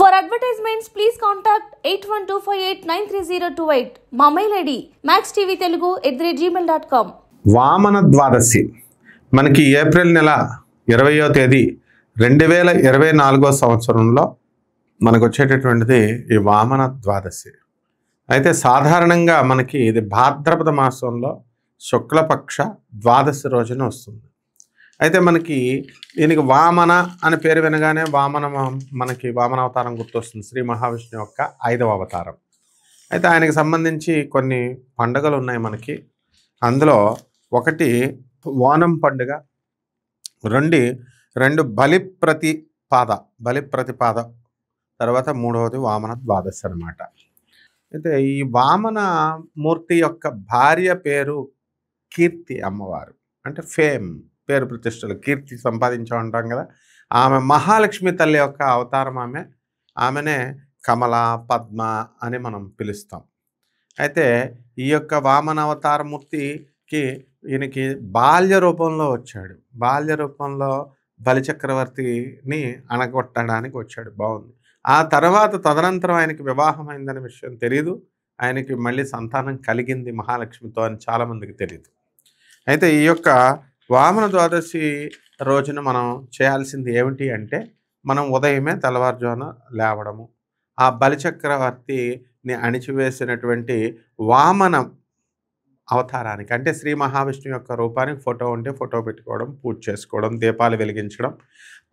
For advertisements, please contact 8125893028. మా mail ID maxtvtelugu@gmail.com. Vamana ద్వాదశి మనకి April నెల 20వ తేదీ 2024 సంవత్సరంలో మనకు వచ్చేటటువంటిది ఈ వామన ద్వాదశి. అయితే సాధారణంగా మనకి ఇది భాద్రపద మాసంలో శుక్లపక్ష ద్వాదశి రోజున వస్తుంది. అయితే మనకి దీనికి వామన అని పేరు వినగానే మనకి వామన అవతారం గుర్తొస్తుంది. శ్రీ మహావిష్ణు యొక్క 5వ అవతారం. అయితే ఆయనకి సంబంధించి కొన్ని పండుగలు ఉన్నాయి మనకి. అందులో ఒకటి ఓనం పండుగ, రెండు బలిప్రతిపాద, తర్వాత మూడవది వామన ద్వాదశి అన్నమాట. అయితే ఈ వామన మూర్తి యొక్క భార్య పేరు కీర్తి అమ్మవారు. అంటే ఫేమ్, పేరు ప్రతిష్టలు, కీర్తి సంపాదించామంటాం కదా. ఆమె మహాలక్ష్మి తల్లి యొక్క అవతారం. ఆమెనే కమల, పద్మ అని మనం పిలుస్తాం. అయితే ఈ యొక్క వామన అవతారమూర్తికి ఈయనకి బాల్య రూపంలో వచ్చాడు. బాల్య రూపంలో బలిచక్రవర్తిని అణగొట్టడానికి వచ్చాడు. బాగుంది. ఆ తర్వాత తదనంతరం ఆయనకి వివాహం అయిందనే విషయం తెలియదు. ఆయనకి మళ్ళీ సంతానం కలిగింది మహాలక్ష్మితో అని చాలామందికి తెలియదు. అయితే ఈ యొక్క వామన ద్వాదశి రోజున మనం చేయాల్సింది ఏమిటి అంటే, మనం ఉదయమే తెల్లవారుజామున లేవడము, ఆ బలిచక్రవర్తిని అణిచివేసినటువంటి వామన అవతారానికి, అంటే శ్రీ మహావిష్ణువు యొక్క రూపానికి ఫోటో ఉంటే ఫోటో పెట్టుకోవడం, పూజ చేసుకోవడం, దీపాలు వెలిగించడం,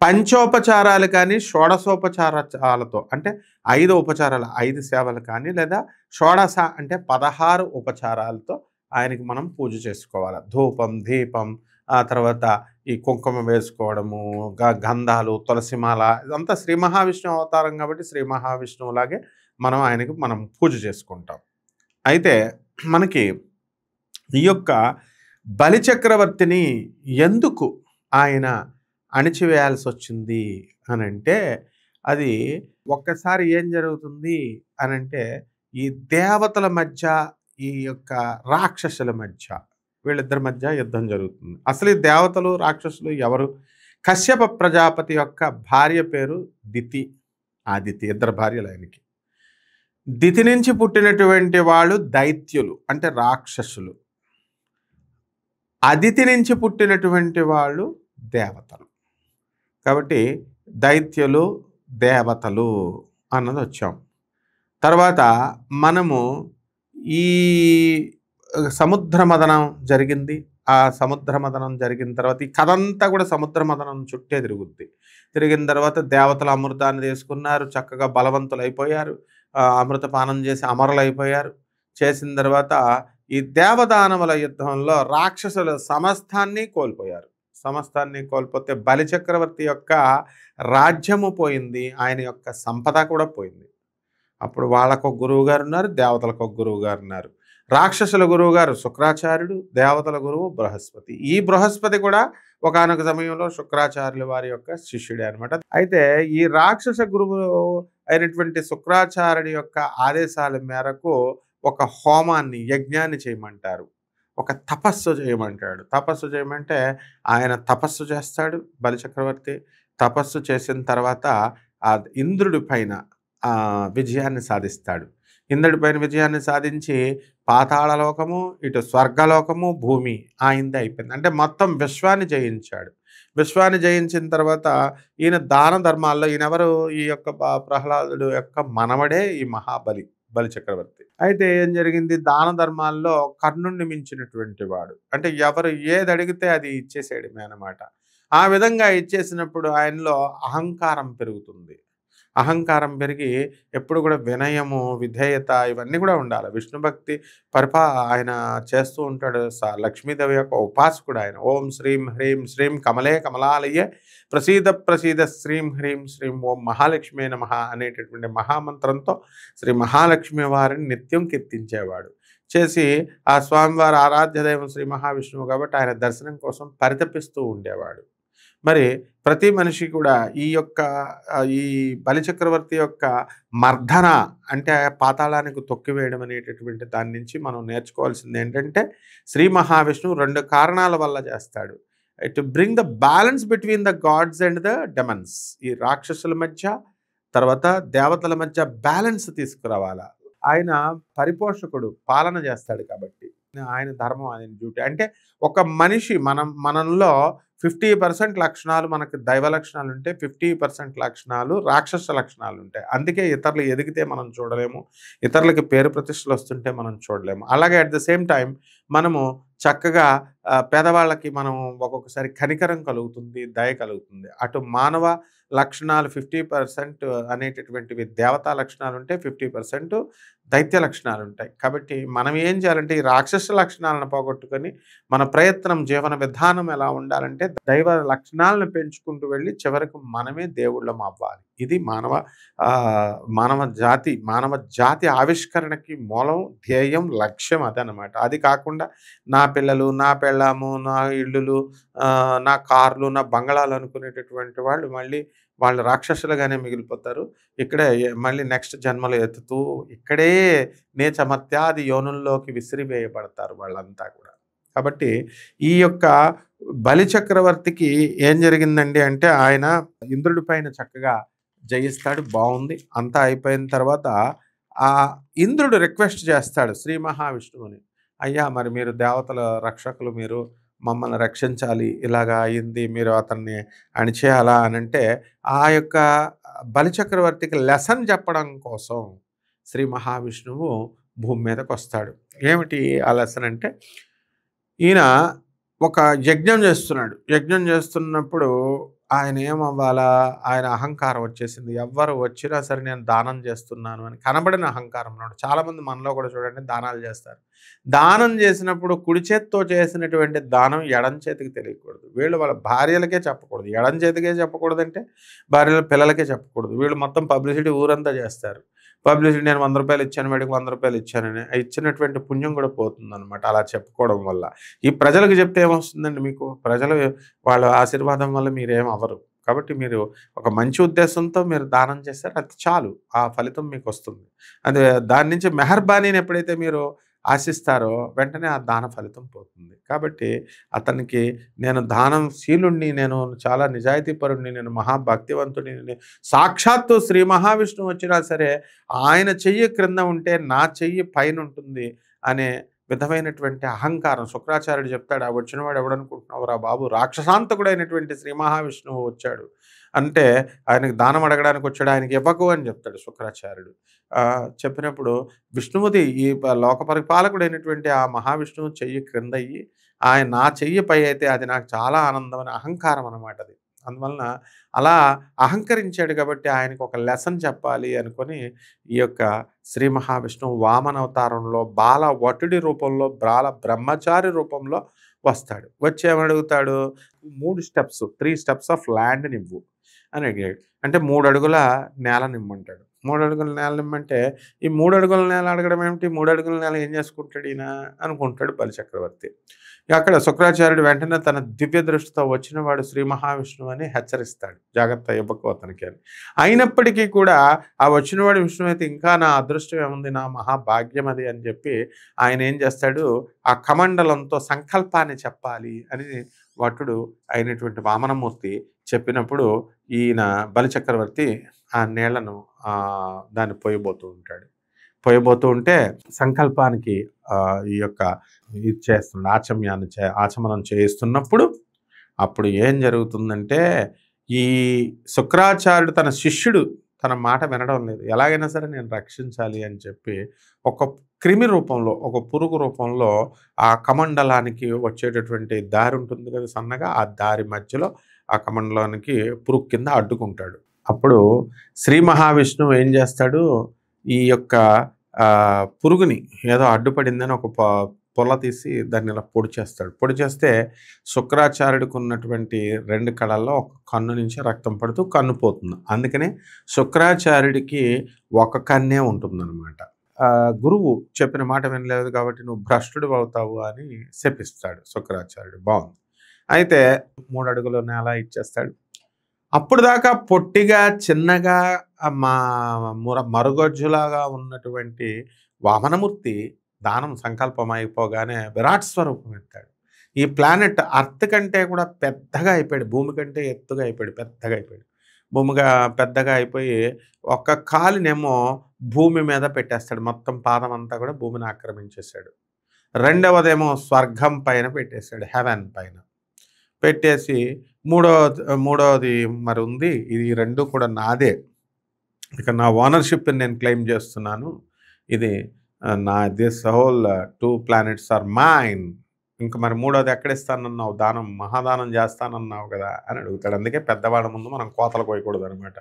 పంచోపచారాలు కానీ షోడశోపచారాలతో, అంటే 5 ఉపచారాలు, 5 సేవలు కానీ, లేదా షోడశ అంటే 16 ఉపచారాలతో ఆయనకి మనం పూజ చేసుకోవాలి. ధూపం, దీపం, ఆ తర్వాత ఈ కుంకుమ వేసుకోవడము, గంధాలు, తులసిమాల, ఇదంతా శ్రీ మహావిష్ణువు అవతారం కాబట్టి శ్రీ మహావిష్ణువులాగే ఆయనకి పూజ చేసుకుంటాం. అయితే మనకి ఈ యొక్క బలిచక్రవర్తిని ఎందుకు ఆయన అణిచివేయాల్సి వచ్చింది అని అంటే, అది ఒక్కసారి ఏం జరుగుతుంది అని అంటే, ఈ దేవతల మధ్య, ఈ యొక్క రాక్షసుల మధ్య, వీళ్ళిద్దరి మధ్య యుద్ధం జరుగుతుంది. అసలు ఈ దేవతలు రాక్షసులు ఎవరు? కశ్యప ప్రజాపతి యొక్క భార్య పేరు దితి, ఆదితి. 2 భార్యలు ఆయనకి. దితి నుంచి పుట్టినటువంటి వాళ్ళు దైత్యులు, అంటే రాక్షసులు. అదితి నుంచి పుట్టినటువంటి వాళ్ళు దేవతలు. కాబట్టి దైత్యులు, దేవతలు అన్నది వచ్చాం. తర్వాత మనము ఈ సముద్ర మదనం జరిగింది. ఆ సముద్ర మదనం జరిగిన తర్వాత ఈ కథ అంతా కూడా సముద్ర మదనం చుట్టే తిరిగిన తర్వాత దేవతలు అమృతాన్ని తీసుకున్నారు, చక్కగా బలవంతులు అయిపోయారు, అమృతపానం చేసి అమరులైపోయారు. చేసిన తర్వాత ఈ దేవదానవుల యుద్ధంలో రాక్షసుల సమస్తాన్ని కోల్పోతే బలిచక్రవర్తి యొక్క రాజ్యము పోయింది, ఆయన యొక్క సంపద కూడా పోయింది. అప్పుడు వాళ్ళకు ఒక గురువు గారు ఉన్నారు, దేవతలకు ఒక గురువు గారు ఉన్నారు. రాక్షసుల గురువు గారు శుక్రాచార్యుడు, దేవతల గురువు బృహస్పతి. ఈ బృహస్పతి కూడా ఒకానొక సమయంలో శుక్రాచార్యుల వారి యొక్క శిష్యుడే అనమాట. అయితే ఈ రాక్షస గురువు అయినటువంటి శుక్రాచార్యుడి యొక్క ఆదేశాల మేరకు ఒక హోమాన్ని, యజ్ఞాన్ని చేయమంటారు, ఒక తపస్సు చేయమంటాడు. తపస్సు చేయమంటే ఆయన తపస్సు చేస్తాడు. బలిచక్రవర్తి తపస్సు చేసిన తర్వాత ఆ ఇంద్రుడి పైన విజయాన్ని సాధిస్తాడు. ఇంద్రుడి పైన విజయాన్ని సాధించి పాతాళలోకము, ఇటు స్వర్గలోకము, భూమి ఆయనదే అయిపోయింది. అంటే మొత్తం విశ్వాన్ని జయించాడు. విశ్వాన్ని జయించిన తర్వాత ఈయన దాన ధర్మాల్లో, ఈయనెవరు? ఈ యొక్క ప్రహ్లాదుడు యొక్క మనవడే ఈ బలిచక్రవర్తి. అయితే ఏం జరిగింది? దాన ధర్మాల్లో కర్ణుణ్ణి మించినటువంటి వాడు, అంటే ఎవరు ఏది అడిగితే అది ఇచ్చేసేయడమే అన్నమాట. ఆ విధంగా ఇచ్చేసినప్పుడు ఆయనలో అహంకారం పెరుగుతుంది. అహంకారం పెరిగి ఎప్పుడు కూడా వినయము, విధేయత ఇవన్నీ కూడా ఉండాలి. విష్ణు భక్తి ఆయన చేస్తూ ఉంటాడు. లక్ష్మీదేవి యొక్క ఉపాసకుడు ఆయన. ఓం శ్రీం హ్రీం శ్రీం కమలే కమలాలయే ప్రసీద శ్రీం హ్రీం శ్రీం ఓం మహాలక్ష్మీ నమః అనేటటువంటి మహామంత్రంతో శ్రీ మహాలక్ష్మి వారిని నిత్యం కీర్తించేవాడు. చేసి ఆ స్వామివారి ఆరాధ్య దైవం శ్రీ మహావిష్ణువు కాబట్టి ఆయన దర్శనం కోసం పరితపిస్తూ ఉండేవాడు. మరి ప్రతి మనిషి కూడా ఈ బలిచక్రవర్తి యొక్క మర్దన, అంటే పాతాళానికి తొక్కివేయడం అనేటటువంటి దాని నుంచి మనం నేర్చుకోవాల్సింది ఏంటంటే, శ్రీ మహావిష్ణువు 2 కారణాల వల్ల చేస్తాడు. To bring the balance between the gods and the demons. ఈ రాక్షసుల మధ్య, తర్వాత దేవతల మధ్య బ్యాలెన్స్ తీసుకురావాల. ఆయన పరిపోషకుడు, పాలన చేస్తాడు కాబట్టి. ఆయన ధర్మం, ఆయన డ్యూటీ. అంటే ఒక మనిషి మనంలో 50% లక్షణాలు మనకు దైవ లక్షణాలుంటే, 50% లక్షణాలు రాక్షస లక్షణాలుంటాయి. అందుకే ఇతరులు ఎదిగితే మనం చూడలేము. ఇతరులకి పేరు ప్రతిష్టలొస్తుంటే మనం చూడలేము. అలాగే అట్ ద సేమ్ టైమ్ మనము చక్కగా పేదవాళ్ళకి మనం ఒక్కొక్కసారి కనికరం కలుగుతుంది, దయ కలుగుతుంది. అటు మానవ లక్షణాలు 50% అనేటటువంటివి దేవతా లక్షణాలుంటే, 50% దైత్య లక్షణాలుంటాయి. కాబట్టి మనం ఏం చేయాలంటే ఈ రాక్షస లక్షణాలను పోగొట్టుకొని మన ప్రయత్నం, జీవన విధానం ఎలా ఉండాలంటే దైవ లక్షణాలను పెంచుకుంటూ వెళ్ళి చివరకు మనమే దేవుళ్ళం అవ్వాలి. ఇది మానవ జాతి ఆవిష్కరణకి మూలం, ధ్యేయం, లక్ష్యం అదనమాట. అది కాకుండా నా పిల్లలు, నా పెళ్ళాము, నా ఇల్లులు, నా కార్లు, నా బంగళాలు అనుకునేటటువంటి వాళ్ళు రాక్షసులుగానే మిగిలిపోతారు. ఇక్కడే మళ్ళీ నెక్స్ట్ జన్మలో ఎత్తుతూ ఇక్కడే నీచమర్త్యాది యోనుల్లోకి విసిరివేయబడతారు వాళ్ళంతా కూడా. కాబట్టి ఈ యొక్క బలి చక్రవర్తికి ఏం జరిగిందండి అంటే ఆయన ఇంద్రుడి పైన చక్కగా జయిస్తాడు. బాగుంది. అంతా అయిపోయిన తర్వాత ఇంద్రుడు రిక్వెస్ట్ చేస్తాడు శ్రీ మహావిష్ణువుని. అయ్యా, మరి మీరు దేవతల రక్షకులు, మీరు మమ్మల్ని రక్షించాలి, ఇలాగా అయింది, మీరు అతన్ని అణిచేయాలా అనంటే ఆ యొక్క బలిచక్రవర్తికి లెసన్ చెప్పడం కోసం శ్రీ మహావిష్ణువు భూమి మీదకి వస్తాడు. ఏమిటి ఆ లెసన్ అంటే, ఈయన ఒక యజ్ఞం చేస్తున్నాడు. యజ్ఞం చేస్తున్నప్పుడు ఆయన ఏమవ్వాలా, ఆయన అహంకారం వచ్చేసింది. ఎవ్వరు వచ్చినా సరే నేను దానం చేస్తున్నాను అని కనబడిన అహంకారం ఉన్నాడు. చాలామంది మనలో కూడా చూడండి దానాలు చేస్తారు. దానం చేసినప్పుడు కుడి చేత్తో చేసినటువంటి దానం ఎడం చేతికి తెలియకూడదు. వీళ్ళు వాళ్ళ భార్యలకే చెప్పకూడదు. ఎడం చేతికే చెప్పకూడదంటే భార్యల పిల్లలకే చెప్పకూడదు. వీళ్ళు మొత్తం పబ్లిసిటీ ఊరంతా చేస్తారు. పబ్లిసిటీ నేను 100 రూపాయలు ఇచ్చాను, వాడికి 100 రూపాయలు ఇచ్చానని ఇచ్చినటువంటి పుణ్యం కూడా పోతుందన్నమాట అలా చెప్పుకోవడం వల్ల. ఈ ప్రజలకు చెప్తే ఏమొస్తుందండి మీకు? ప్రజలు వాళ్ళ ఆశీర్వాదం వల్ల మీరేం అవ్వరు. కాబట్టి మీరు ఒక మంచి ఉద్దేశంతో మీరు దానం చేస్తారు, అది చాలు, ఆ ఫలితం మీకు వస్తుంది. అదే దాని నుంచి మెహర్బానీని ఎప్పుడైతే మీరు ఆశిస్తారో వెంటనే ఆ దాన ఫలితం పోతుంది. కాబట్టి అతనికి నేను దానం శీలుణ్ణి, నేను చాలా నిజాయితీపరుణ్ణి, నేను మహాభక్తివంతుడిని, సాక్షాత్తు శ్రీ మహావిష్ణువు వచ్చినా సరే ఆయన చెయ్యి క్రింద ఉంటే నా చెయ్యి పైన ఉంటుంది అనే విధమైనటువంటి అహంకారం. శుక్రాచార్యుడు చెప్తాడు, ఆ వచ్చినవాడు ఎవడనుకుంటున్నావురా బాబు, రాక్షసాంతకుడైనటువంటి శ్రీ మహావిష్ణువు వచ్చాడు అంటే ఆయనకి దానం అడగడానికి వచ్చాడు, ఆయనకి ఇవ్వకు అని చెప్తాడు శుక్రాచార్యుడు. చెప్పినప్పుడు విష్ణువుది ఈ లోక పరిపాలకుడైనటువంటి ఆ మహావిష్ణువు చెయ్యి క్రిందయ్యి ఆయన నా చెయ్యి పై అయితే అది నాకు చాలా ఆనందం అని అహంకారం అనమాట అది. అందువలన అలా అహంకరించాడు కాబట్టి ఆయనకు ఒక లెసన్ చెప్పాలి అనుకొని ఈ యొక్క శ్రీ మహావిష్ణువు వామన అవతారంలో బాల వటుడి రూపంలో, బాల బ్రహ్మచారి రూపంలో వస్తాడు. వచ్చి ఏమడుగుతాడు, 3 స్టెప్స్ ఆఫ్ ల్యాండ్ నివ్వు అని అడిగాడు. అంటే 3 అడుగుల నేల నిమ్మంటాడు. 3 అడుగుల నేల నిమ్మంటే ఈ 3 అడుగుల నేల అడగడం ఏమిటి, 3 అడుగుల నేల ఏం చేసుకుంటాడు ఈయన అనుకుంటాడు బలిచక్రవర్తి. అక్కడ శుక్రాచార్యుడు వెంటనే తన దివ్య దృష్టితో వచ్చినవాడు శ్రీ మహావిష్ణువు అని హెచ్చరిస్తాడు, జాగ్రత్త ఇవ్వకు అతనికి అని. అయినప్పటికీ కూడా ఆ వచ్చినవాడు విష్ణువు అయితే ఇంకా నా అదృష్టం ఏముంది, నా మహాభాగ్యం అది అని చెప్పి ఆయన ఏం చేస్తాడు, ఆ కమండలంతో సంకల్పాన్ని చెప్పాలి అని వటుడు అయినటువంటి వామనమూర్తి చెప్పినప్పుడు ఈయన బలిచక్రవర్తి ఆ నీళ్లను దాన్ని పోయబోతూ ఉంటే సంకల్పానికి ఈ యొక్క ఇది చేస్తున్నాడు, ఆచమనం చేయిస్తున్నప్పుడు అప్పుడు ఏం జరుగుతుందంటే ఈ శుక్రాచార్యుడు తన శిష్యుడు తన మాట వినడం లేదు, ఎలాగైనా సరే నేను రక్షించాలి అని చెప్పి ఒక క్రిమి రూపంలో, ఒక పురుగు రూపంలో ఆ కమండలానికి వచ్చేటటువంటి దారి ఉంటుంది కదా సన్నగా, ఆ దారి మధ్యలో ఆ కమండలానికి పురుగు కింద అడ్డుకుంటాడు. అప్పుడు శ్రీ మహావిష్ణువు ఏం చేస్తాడు, ఈ యొక్క పురుగుని ఏదో అడ్డుపడిందని ఒక పొల తీసి దాన్ని ఇలా పొడి చేస్తే శుక్రాచార్యుడికి ఉన్నటువంటి 2 కళల్లో ఒక కన్ను నుంచి రక్తం పడుతూ కన్ను పోతుంది. అందుకనే శుక్రాచార్యుడికి ఒక కన్నే ఉంటుందన్నమాట. గురువు చెప్పిన మాట వినలేదు కాబట్టి నువ్వు భ్రష్టుడు అవుతావు అని శపిస్తాడు శుక్రాచార్యుడు. బాగుంది. అయితే 3 అడుగుల నేల ఇచ్చేస్తాడు. అప్పుడు దాకా పొట్టిగా చిన్నగా మరుగజ్జులాగా ఉన్నటువంటి వామనమూర్తి దానం సంకల్పం అయిపోగానే విరాట్ స్వరూపం ఎత్తాడు. ఈ ప్లానెట్ అర్త్ కంటే కూడా పెద్దగా అయిపోయాడు, భూమి కంటే ఎత్తుగా అయిపోయాడు, పెద్దగా అయిపోయాడు. భూమిగా పెద్దగా అయిపోయి ఒక్క కాలునేమో భూమి మీద పెట్టేస్తాడు. మొత్తం పాదం అంతా కూడా భూమిని ఆక్రమించేసాడు. రెండవదేమో స్వర్గం పైన పెట్టేసాడు. హెవెన్ పైన పెట్టేసి మూడవది మరి ఉంది. ఇది 2 కూడా నాదే. ఇక నా ఓనర్‌షిప్‌ని నేను క్లెయిమ్ చేస్తున్నాను. ఇది this whole 2 planets are mine. ఇంక మరి మూడోది ఎక్కడిస్తానన్నావు? దానం మహాదానం చేస్తానన్నావు కదా! అని అడుగుతాడు. అందుకే పెద్దవాళ్ళ ముందు మనం కోతలు కోయకూడదనమాట.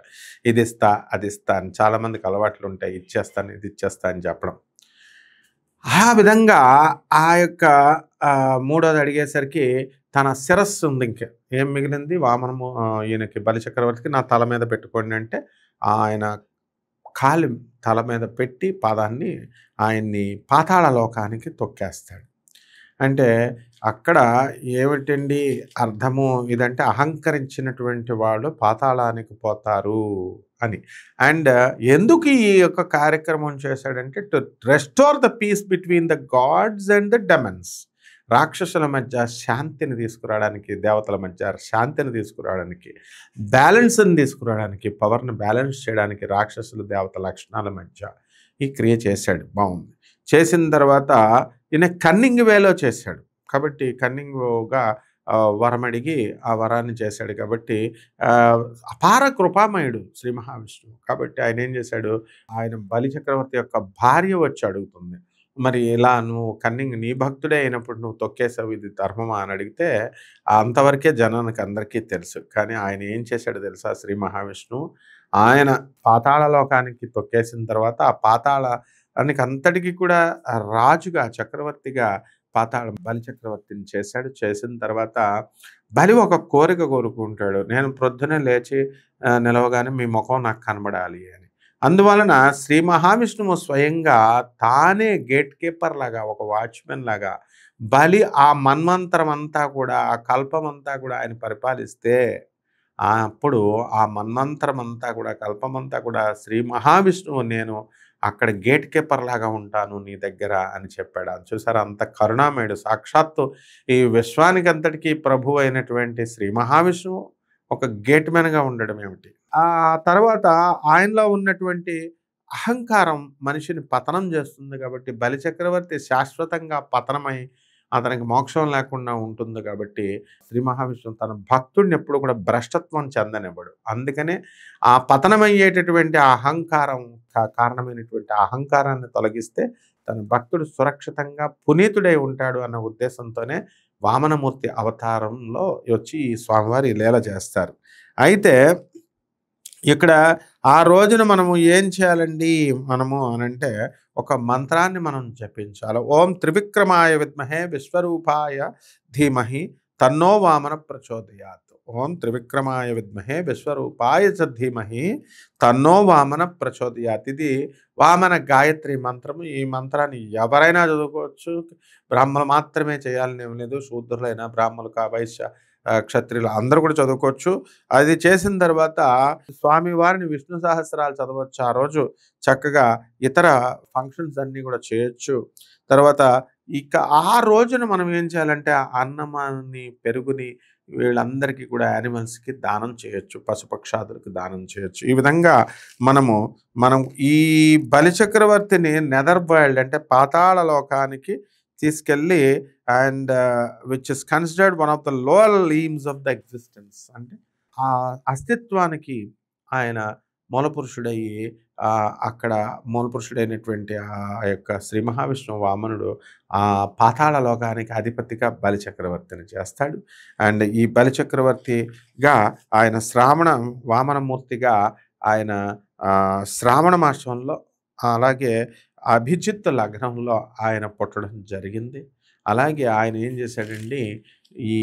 ఇది ఇస్తా, అది ఇస్తా అని చాలామందికి అలవాట్లుంటాయి. ఇచ్చేస్తాను, ఇది ఇచ్చేస్తా అని చెప్పడం. ఆ విధంగా ఆ యొక్క మూడోది అడిగేసరికి తన శిరస్సు ఉంది ఇంక. ఏం మిగిలింది? ఈయనకి బలిచక్రవర్తికి నా తల మీద పెట్టుకోండి అంటే, ఆయన కాలి తల మీద పెట్టి పాదాన్ని ఆయన్ని పాతాళ లోకానికి తొక్కేస్తాడు. అంటే అక్కడ ఏమిటండి అర్థము? ఇదంటే అహంకరించినటువంటి వాళ్ళు పాతాళానికి పోతారు అని. అండ్ ఎందుకు ఈ యొక్క కార్యక్రమం చేశాడంటే to restore the piece between the gods and the demons. రాక్షసుల మధ్య శాంతిని తీసుకురావడానికి, దేవతల మధ్య శాంతిని తీసుకురావడానికి, బ్యాలెన్స్ని తీసుకురావడానికి, పవర్ని బ్యాలెన్స్ చేయడానికి రాక్షసులు దేవత లక్షణాల మధ్య ఈ క్రియ చేశాడు. బాగుంది. చేసిన తర్వాత ఈయన కన్నింగ్ వేలో చేశాడు. కాబట్టి కన్నింగ్గా వరం అడిగి ఆ వరాన్ని చేశాడు. కాబట్టి అపార కృపామయుడు శ్రీ మహావిష్ణువు. కాబట్టి ఆయన ఏం చేశాడు? ఆయన బలిచక్రవర్తి యొక్క భార్య వచ్చి అడుగుతుంది, మరి ఇలా నువ్వు కన్నింగ్ నీ భక్తుడే అయినప్పుడు నువ్వు తొక్కేసావు, ఇది ధర్మమా అని అడిగితే అంతవరకే జనానికి అందరికీ తెలుసు. కానీ ఆయన ఏం చేశాడో తెలుసా? శ్రీ మహావిష్ణువు ఆయన పాతాళ లోకానికి తొక్కేసిన తర్వాత ఆ పాతాళానికి అంతటికీ కూడా రాజుగా, చక్రవర్తిగా బలి చక్రవర్తిని చేశాడు. చేసిన తర్వాత బలి ఒక కోరిక కోరుకుంటాడు. నేను ప్రొద్దునే లేచి నిలవగానే మీ ముఖం నాకు కనబడాలి అని. అందువలన శ్రీ మహావిష్ణువు స్వయంగా తానే గేట్ కీపర్ లాగా, ఒక వాచ్మెన్ లాగా బలి ఆ మన్వంతరం అంతా కూడా, ఆ కల్పం అంతా కూడా ఆయన పరిపాలిస్తే అప్పుడు ఆ మన్వంతరం అంతా కూడా, కల్పమంతా కూడా శ్రీ మహావిష్ణువు నేను అక్కడ గేట్ కీపర్ లాగా ఉంటాను నీ దగ్గర అని చెప్పాడు. అది చూసారా, అంత కరుణామయుడు. సాక్షాత్తు ఈ విశ్వానికి అంతటికీ ప్రభు అయినటువంటి శ్రీ మహావిష్ణువు ఒక గేట్ మ్యాన్గా ఉండడం ఏమిటి? ఆ తర్వాత ఆయనలో ఉన్నటువంటి అహంకారం మనిషిని పతనం చేస్తుంది. కాబట్టి బలిచక్రవర్తి శాశ్వతంగా పతనమై అతనికి మోక్షం లేకుండా ఉంటుంది. కాబట్టి శ్రీ మహావిష్ణువు తన భక్తుడిని ఎప్పుడు కూడా భ్రష్టత్వం చెందనివ్వడు. అందుకనే ఆ పతనమయ్యేటటువంటి అహంకారం కారణమైనటువంటి అహంకారాన్ని తొలగిస్తే తన భక్తుడు సురక్షితంగా పునీతుడై ఉంటాడు అన్న ఉద్దేశంతోనే వామనమూర్తి అవతారంలో వచ్చి ఈ స్వామివారి లీల చేస్తారు. అయితే ఇక్కడ ఆ రోజున మనము ఏం చేయాలండి అనంటే ఒక మంత్రాన్ని మనం జపించాలి. ఓం త్రివిక్రమాయ విద్మహే విశ్వరూపాయ ధీమహి తన్నో వామన ప్రచోదయాత్. ఓం త్రివిక్రమాయ విద్మహే విశ్వరూపాయ చ ధీమహి తన్నో వామన ప్రచోదయాత్. ఇది వామన గాయత్రి మంత్రము. ఈ మంత్రాన్ని ఎవరైనా చదువుకోవచ్చు. బ్రాహ్మణులు మాత్రమే చేయాలని ఏం లేదు. శూద్రులైనా, బ్రాహ్మణులు, వైశ్య, క్షత్రియులు అందరూ కూడా చదువుకోవచ్చు. అది చేసిన తర్వాత స్వామివారిని విష్ణు సహస్రాలు చదవచ్చు. ఆ రోజు చక్కగా ఇతర ఫంక్షన్స్ అన్నీ కూడా చేయొచ్చు. తర్వాత ఇక ఆ రోజున మనం ఏం చేయాలంటే అన్నమాన్ని, పెరుగుని వీళ్ళందరికీ కూడా యానిమల్స్కి దానం చేయొచ్చు, పశుపక్షాదులకు దానం చేయొచ్చు. ఈ విధంగా మనం ఈ బలిచక్రవర్తిని నెదర్ వరల్డ్ అంటే పాతాళ లోకానికి తీసుకెళ్ళి and which is considered one of the lower realms of the existence. అంటే ఆ అస్తిత్వానికి ఆయన మూలపురుషుడయ్యి అక్కడ మూలపురుషుడైనటువంటి ఆ యొక్క శ్రీ మహావిష్ణువు వామనుడు ఆ పాతాళ లోకానికి అధిపతిగా బలిచక్రవర్తిని చేస్తాడు. అండ్ ఈ బలిచక్రవర్తిగా ఆయన వామనమూర్తిగా ఆయన శ్రావణ మాసంలో, అలాగే అభిజిత్ లగ్నంలో ఆయన పుట్టడం జరిగింది. అలాగే ఆయన ఏం చేశాడండి, ఈ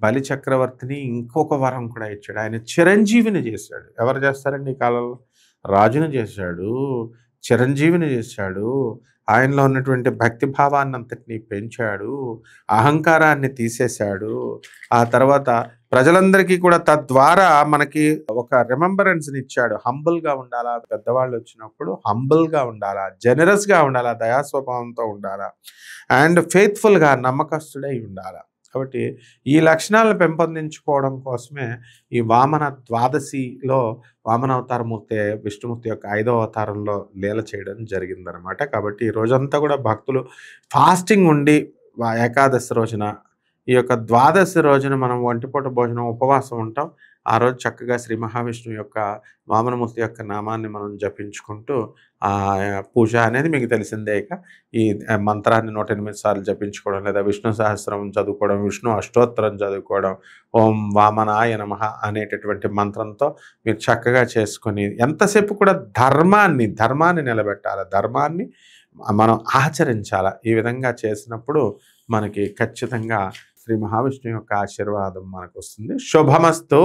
బలి చక్రవర్తిని ఇంకొక వరం కూడా ఇచ్చాడు. ఆయన చిరంజీవిని చేశాడు. ఎవరు చేస్తారండి ఈ కాలంలో? రాజుని చేశాడు, చిరంజీవిని చేశాడు. ఆయనలో ఉన్నటువంటి భక్తి భావాన్ని అంతటినీ పెంచాడు, అహంకారాన్ని తీసేశాడు. ఆ తర్వాత ప్రజలందరికీ కూడా తద్వారా మనకి ఒక రిమెంబరెన్స్ని ఇచ్చాడు. హంబుల్గా ఉండాలా, పెద్దవాళ్ళు వచ్చినప్పుడు హంబుల్గా ఉండాలా, జనరస్గా ఉండాలా, దయాస్వభావంతో ఉండాలా, అండ్ ఫెయిత్ఫుల్గా నమ్మకస్తుడై ఉండాలా. కాబట్టి ఈ లక్షణాలను పెంపొందించుకోవడం కోసమే ఈ వామన ద్వాదశిలో వామనావతారమూర్తి విష్ణుమూర్తి యొక్క 5వ అవతారంలో లీల చేయడం జరిగిందనమాట. కాబట్టి ఈ రోజంతా కూడా భక్తులు ఫాస్టింగ్ ఉండి ఏకాదశి రోజున ఈ యొక్క ద్వాదశి రోజున మనం ఒంటిపూట భోజనం ఉపవాసం ఉంటాం. ఆ రోజు చక్కగా శ్రీ మహావిష్ణువు యొక్క వామనమూర్తి యొక్క నామాన్ని మనం జపించుకుంటూ పూజ అనేది మీకు తెలిసిందే. ఇక ఈ మంత్రాన్ని 108 సార్లు జపించుకోవడం, లేదా విష్ణు సహస్రం చదువుకోవడం, విష్ణు అష్టోత్తరం చదువుకోవడం, ఓం వామనాయ నమః అనేటటువంటి మంత్రంతో మీరు చక్కగా చేసుకొని ఎంతసేపు కూడా ధర్మాన్ని నిలబెట్టాలి, ధర్మాన్ని మనం ఆచరించాలి. ఈ విధంగా చేసినప్పుడు మనకి ఖచ్చితంగా శ్రీ మహావిష్ణువు యొక్క ఆశీర్వాదం మనకు వస్తుంది. శుభమస్తు.